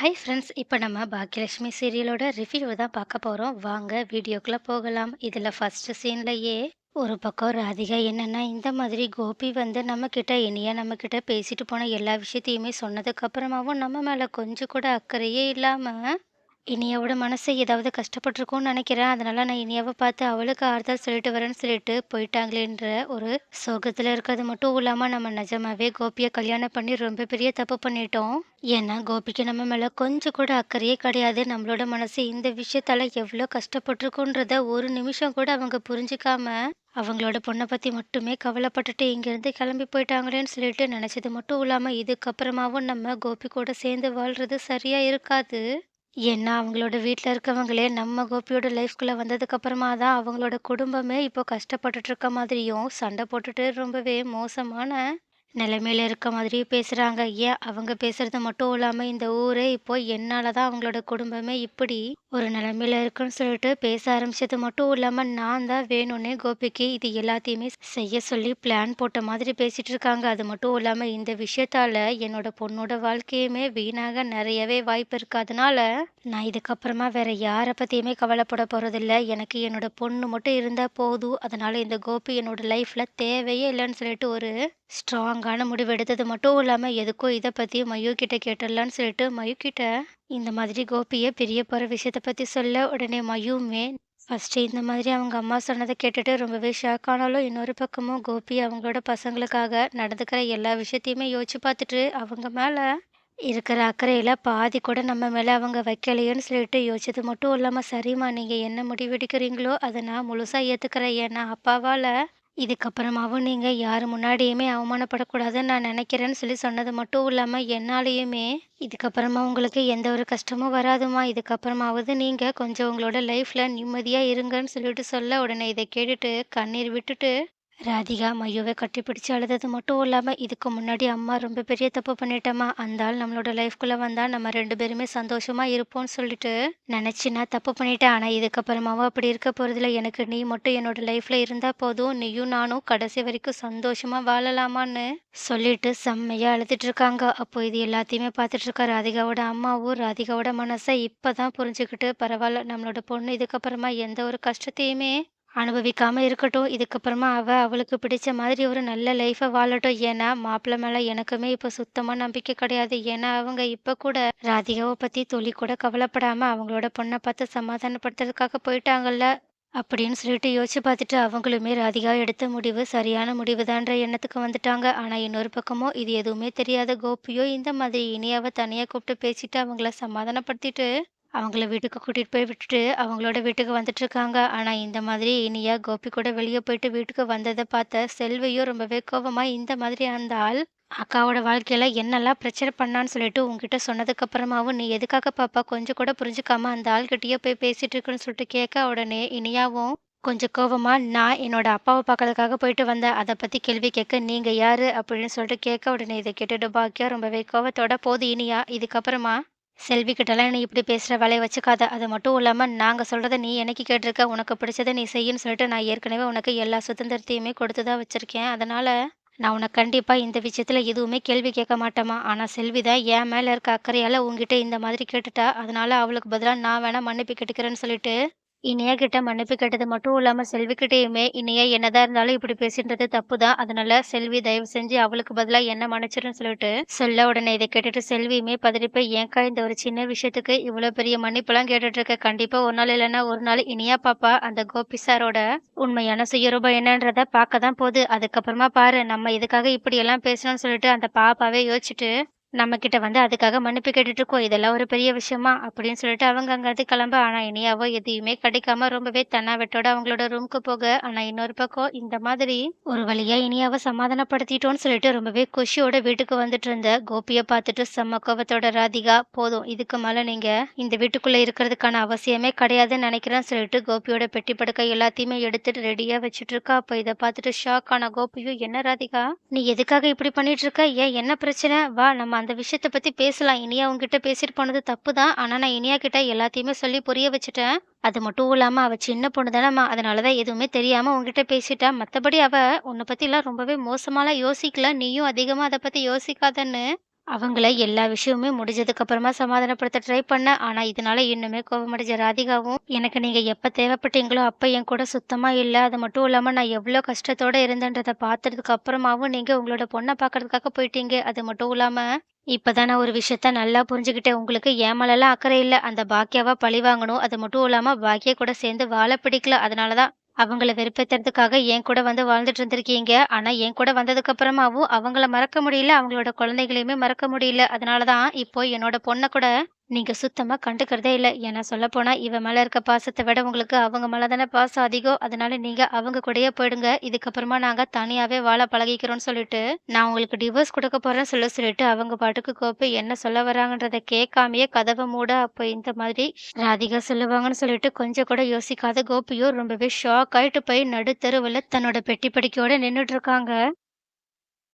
Hi friends! இப்போ நம்ம Baakiyalakshmi சீரியலோட review தான் பார்க்க போறோம். வாங்க வீடியோக்குள்ள போகலாம். இதுல ஃபர்ஸ்ட் சீன்லயே ஒரு பக்கம் ராதிகா என்னன்னா, இந்த மாதிரி கோபி வந்து நம்மகிட்ட இனியா நம்மகிட்ட பேசிட்டு போன எல்லா விஷயத்தையுமே சொன்னதுக்கு அப்புறமாவும் நம்ம மேல கொஞ்சம் கூட அக்கறையே இல்லாம இனியாவோட மனசு ஏதாவது கஷ்டப்பட்டுருக்கும்னு நெனைக்கிறேன். அதனால நான் இனியாவ பார்த்து அவளுக்கு ஆறுதல் சொல்லிட்டு வரேன்னு சொல்லிட்டு போயிட்டாங்களேன்ற ஒரு சோகத்துல இருக்கிறது மட்டும் இல்லாம, நம்ம நிஜமாவே கோபிய கல்யாணம் பண்ணி ரொம்ப பெரிய தப்பு பண்ணிட்டோம். ஏன்னா, கோபிக்கு நம்ம மேல கொஞ்சம் கூட அக்கறையே கிடையாது. நம்மளோட மனசு இந்த விஷயத்தால எவ்ளோ கஷ்டப்பட்டுருக்குன்றத ஒரு நிமிஷம் கூட அவங்க புரிஞ்சுக்காம, அவங்களோட பொண்ண பத்தி மட்டுமே கவலைப்பட்டுட்டு இங்கேருந்து கிளம்பி போயிட்டாங்களேன்னு சொல்லிட்டு நெனச்சது மட்டும் இல்லாம, இதுக்கப்புறமாவும் நம்ம கோபி கூட சேர்ந்து வாழ்றது சரியா இருக்காது. ஏன்னா, அவங்களோட வீட்ல இருக்கவங்களே நம்ம கோபியோட லைஃப்குள்ள வந்ததுக்கு அப்புறமா தான் அவங்களோட குடும்பமே இப்போ கஷ்டப்பட்டுட்டு இருக்க மாதிரியும், சண்டை போட்டுட்டு ரொம்பவே மோசமான நிலைமையில இருக்க மாதிரியும் பேசுறாங்க. ஏன் அவங்க பேசுறது மட்டும் இல்லாம, இந்த ஊரே இப்போ என்னால தான் அவங்களோட குடும்பமே இப்படி ஒரு நிலைமையில இருக்குன்னு சொல்லிட்டு பேச ஆரம்பிச்சது மட்டும் இல்லாம, நான் தான் வேணும்னே கோபிக்கு இது எல்லாத்தையுமே செய்ய சொல்லி பிளான் போட்ட மாதிரி பேசிட்டு இருக்காங்க. அது மட்டும் இல்லாம, இந்த விஷயத்தால என்னோட பொண்ணோட வாழ்க்கையுமே வீணாக நெறையவே வாய்ப்பு இருக்கு. அதனால நான் இதுக்கப்புறமா வேற யார பத்தியுமே கவலைப்பட போறதில்ல. எனக்கு என்னோட பொண்ணு மட்டும் இருந்தா போதும். அதனால இந்த கோபி என்னோட லைஃப்ல தேவையே இல்லன்னு சொல்லிட்டு ஒரு ஸ்ட்ராங்கான முடிவு எடுத்தது மட்டும் இல்லாம, எதுக்கும் இத பத்தி மயூ கிட்ட கேட்டுறலான்னு சொல்லிட்டு மயூ கிட்ட இந்த மாதிரி கோபிய பிரிய போற விஷயத்த பத்தி சொல்ல, உடனே மயூவுமே ஃபர்ஸ்ட்டு இந்த மாதிரி அவங்க அம்மா சொன்னத கேட்டுட்டு ரொம்பவே ஷாக் ஆனாலும், இன்னொரு பக்கமும் கோபி அவங்களோட பசங்களுக்காக நடந்துக்கிற எல்லா விஷயத்தையுமே யோசிச்சு பார்த்துட்டு, அவங்க மேல இருக்கிற அக்கறையில பாதி கூட நம்ம மேல அவங்க வைக்கலையேன்னு சொல்லிட்டு யோசிச்சது மட்டும் இல்லாம, சரிம்மா நீங்க என்ன முடிவெடுக்கிறீங்களோ, அத நான் முழுசா ஏத்துக்கிறேன். ஏன்னா, அப்பாவால இதுக்கப்புறமாவும் நீங்க யார் முன்னாடியுமே அவமானப்படக்கூடாதுன்னு நான் நினைக்கிறேன்னு சொல்லி சொன்னது மட்டும் இல்லாம, என்னாலயுமே இதுக்கப்புறமா உங்களுக்கு எந்த ஒரு கஷ்டமும் வராதும்மா. இதுக்கப்புறமாவது நீங்க கொஞ்சம் உங்களோட லைஃப்ல நிம்மதியா இருங்கன்னு சொல்லிட்டு சொல்ல, உடனே இத கேட்டுட்டு கண்ணீர் விட்டுட்டு ராதிகா மையோவ கட்டிப்பிடிச்சு அழுதது மட்டும் இல்லாம, இதுக்கு முன்னாடி அம்மா ரொம்ப பெரிய தப்பு பண்ணிட்டேம்மா. அந்த ஆள் நம்மளோட லைஃப்குள்ள வந்தா நம்ம 2 பேருமே சந்தோஷமா இருப்போம்ன்னு சொல்லிட்டு நெனச்சு நான் தப்பு பண்ணிட்டேன். ஆனா இதுக்கப்புறமாவும் அப்படி இருக்க போறதில்ல. எனக்கு நீ மட்டும் என்னோட லைஃப்ல இருந்தா போதும். நீயும் நானும் கடைசி வரைக்கும் சந்தோஷமா வாழலாமான்னு சொல்லிட்டு செம்மையா அழுதுட்டு இருக்காங்க. அப்போ இது எல்லாத்தையுமே பார்த்துட்டு இருக்க ராதிகாவோட அம்மாவும், ராதிகாவோட மனச இப்பதான் புரிஞ்சுக்கிட்டு, பரவால்ல நம்மளோட பொண்ணு இதுக்கப்புறமா எந்த ஒரு கஷ்டத்தையுமே அனுபவிக்காம இருக்கட்டும். இதுக்கப்புறமா அவளுக்கு பிடிச்ச மாதிரி ஒரு நல்ல லைஃப வாழட்டும். ஏன்னா, மாப்பிள மேல எனக்குமே இப்ப சுத்தமா நம்பிக்கை கிடையாது. ஏன்னா, அவங்க இப்ப கூட ராதிகாவ பத்தி துளி கூட கவலைப்படாம அவங்களோட பொண்ண பார்த்து சமாதானப்படுத்துறதுக்காக போயிட்டாங்கல்ல. அப்படின்னு சொல்லிட்டு யோசிச்சு பார்த்துட்டு அவங்களுமே ராதிகா எடுத்த முடிவு சரியான முடிவுதான்ற எண்ணத்துக்கு வந்துட்டாங்க. ஆனா, இன்னொரு பக்கமோ இது எதுவுமே தெரியாத கோபியோ இந்த மாதிரி இனியாவ தனியா கூப்பிட்டு பேசிட்டு அவங்கள சமாதானப்படுத்திட்டு அவங்கள வீட்டுக்கு கூட்டிட்டு போய் விட்டுட்டு, அவங்களோட வீட்டுக்கு வந்துட்டுருக்காங்க. ஆனா, இந்த மாதிரி இனியா, கோபி கூட வெளிய போயிட்டு வீட்டுக்கு வந்தத பார்த்த செல்வியும் ரொம்பவே கோவமா, இந்த மாதிரி அந்த ஆள் அக்காவோட வாழ்க்கையில என்னெல்லாம் பிரச்சனை பண்ணான்னு சொல்லிட்டு உன்கிட்ட சொன்னதுக்கு அப்புறமாவும், நீ எதுக்காக பாப்பா கொஞ்சம் கூட புரிஞ்சுக்காம அந்த ஆள்கிட்டயே போய் பேசிட்டு இருக்கன்னு சொல்லிட்டு கேட்க, உடனே இனியாவும் கொஞ்சம் கோவமா, "நான் என்னோட அப்பாவ பார்க்கறதுக்காக போயிட்டு வந்தேன். அத பத்தி கேள்வி கேட்க நீங்க யாரு?" அப்படின்னு சொல்லிட்டு கேட்க, உடனே இத கேட்டுட்டு பாக்கியா ரொம்பவே கோவத்தோட, "போதும் இனியா, இதுக்கப்புறமா செல்வி கிட்டலாம் நீ இப்படி பேசுற வேலைய வச்சுக்காத. அது மட்டும் இல்லாம நாங்க சொல்றத நீ என்னைக்கு கேட்டுருக்க? உனக்கு பிடிச்சத நீ செய்யின்னு சொல்லிட்டு நான் ஏற்கனவே உனக்கு எல்லா சுதந்திரத்தையுமே குடுத்து தான் வச்சிருக்கேன். அதனால நான் உன்ன கண்டிப்பா இந்த விஷயத்துல எதுவுமே கேள்வி கேட்க மாட்டேம்மா. ஆனா செல்வி தான் என் மேல இருக்க அக்கறையால உன்கிட்ட இந்த மாதிரி கேட்டுட்டா. அதனால அவளுக்கு பதிலா நான் வேணா மன்னிப்பு கேட்டுக்கிறேன்னு சொல்லிட்டு இனியா கிட்ட மன்னிப்பு கேட்டது மட்டும் இல்லாம செல்விகிட்டயுமே, "இனியா என்னதான் இருந்தாலும் இப்படி பேசின்றது தப்புதான். அதனால செல்வி தயவு செஞ்சு அவளுக்கு பதிலா என்ன மன்னிச்சிருன்னு" சொல்லிட்டு சொல்ல, உடனே இத கேட்டுட்டு செல்வியுமே பதறிப்போய், "ஏன்க்கா இந்த ஒரு சின்ன விஷயத்துக்கு இவ்ளோ பெரிய மன்னிப்புலாம் கேட்டுட்டு இருக்க? கண்டிப்பா ஒரு நாள் இல்லன்னா ஒரு நாள் இனியா பாப்பா அந்த கோபி சாரோட உண்மையான சுயரூபம் என்னன்றத பார்க்க தான் போது. அதுக்கப்புறமா பாரு நம்ம எதுக்காக இப்படியெல்லாம் பேசுனோம்னு" சொல்லிட்டு அந்த பாப்பாவே யோசிச்சுட்டு நம்மகிட்ட வந்து அதுக்காக மன்னிப்பு கேட்டுட்டு இருக்கோம். இதெல்லாம் ஒரு பெரிய விஷயமா? அப்படின்னு சொல்லிட்டு அவங்க அங்கருந்து கிளம்ப. ஆனா இனியாவோ எதையுமே கண்டுக்காம ரொம்பவே தென்னாவெட்டோட அவங்களோட ரூமுக்கு போக, ஆனா இன்னொரு பக்கம் இந்த மாதிரி ஒரு வழியா இனியாவ சமாதானப்படுத்திட்டோம்னு சொல்லிட்டு ரொம்பவே குஷியோட வீட்டுக்கு வந்துட்டு இருந்த கோபிய பார்த்துட்டு செம்ம கோவத்தோட ராதிகா, "போதும் இதுக்கு மேல நீங்க இந்த வீட்டுக்குள்ள இருக்கிறதுக்கான அவசியமே கிடையாதுன்னு நினைக்கிறேன்னு" சொல்லிட்டு கோபியோட பெட்டி படுக்கை எல்லாத்தையுமே எடுத்துட்டு ரெடியா வச்சுட்டு இருக்கா. அப்ப இத பார்த்துட்டு ஷாக் ஆன கோபியும், "என்ன ராதிகா? நீ எதுக்காக இப்படி பண்ணிட்டு இருக்க? ஏன் என்ன பிரச்சனை? வா நம்ம அந்த விஷயத்த பத்தி பேசலாம். இனியா உன்கிட்ட பேசிட்டு போனது தப்பு தான். ஆனா நான் இனியா கிட்ட எல்லாத்தையுமே சொல்லி புரிய வச்சுட்டேன். அது மட்டும் இல்லாம அவ சின்ன பொண்ணு தானம்மா. அதனால தான் எதுவுமே தெரியாம உன்கிட்ட பேசிட்டா. மத்தபடி அவ உன்ன பத்திலாம் ரொம்பவே மோசமாலாம் யோசிக்கல. நீயும் அதிகமா அத பத்தி யோசிக்காதன்னு" அவங்கள எல்லா விஷயமுமே முடிஞ்சதுக்கு அப்புறமா சமாதானப்படுத்த ட்ரை பண்ணேன். ஆனா, இதனால இன்னுமே கோவமடைஞ்ச ராதிகாவும், எனக்கு நீங்க எப்ப தேவைப்பட்டீங்களோ, அப்ப என் கூட சுத்தமா இல்ல. அது மட்டும் இல்லாம நான் எவ்ளோ கஷ்டத்தோட இருந்தேன்றத பார்த்ததுக்கு அப்புறமாவும் நீங்க உங்களோட பொண்ண பார்க்கறதுக்காக போயிட்டீங்க. அது மட்டும் இல்லாம, இப்ப தான் நான் ஒரு விஷயத்த நல்லா புரிஞ்சுக்கிட்டேன். உங்களுக்கு என் மேலலாம் அக்கறை இல்ல. அந்த பாக்கியாவ பழி வாங்கணும். அது மட்டும் இல்லாம பாக்கியா கூட சேர்ந்து வாழ பிடிக்கல. அதனால தான் அவங்கள வெறுப்பேத்துறதுக்காக என் கூட வந்து வாழ்ந்துட்டு இருந்திருக்கீங்க. ஆனா, என் கூட வந்ததுக்கு அப்புறமாவும் அவங்கள மறக்க முடியல. அவங்களோட குழந்தைகளையுமே மறக்க முடியல. அதனால தான் இப்போ என்னோட பொண்ண கூட நீங்க சுத்தமா கண்டுக்கிறதே இல்ல. ஏன்னா சொல்லப்போனா, இவ மேல இருக்க பாசத்த விட உங்களுக்கு அவங்க மேல தானே பாசம் அதிகம். அதனால நீங்க அவங்க கூடயே போயிடுங்க. இதுக்கப்புறமா நாங்க தனியாவே வாழ பழகிக்கிறோம்னு சொல்லிட்டு, நான் உங்களுக்கு டிவோர்ஸ் குடுக்க போறேன்னு சொல்லிட்டு, அவங்க பாட்டுக்கு கோப்பி என்ன சொல்ல வராங்கன்றத கேட்காமயே கதவ மூட, அப்ப இந்த மாதிரி ராதிகா சொல்லுவாங்கன்னு சொல்லிட்டு கொஞ்சம் கூட யோசிக்காத கோபியும் ரொம்பவே ஷாக் ஆயிட்டு போய் நடுத்தெருவுல தன்னோட பெட்டி படிக்கையோட நின்னுட்டு இருக்காங்க.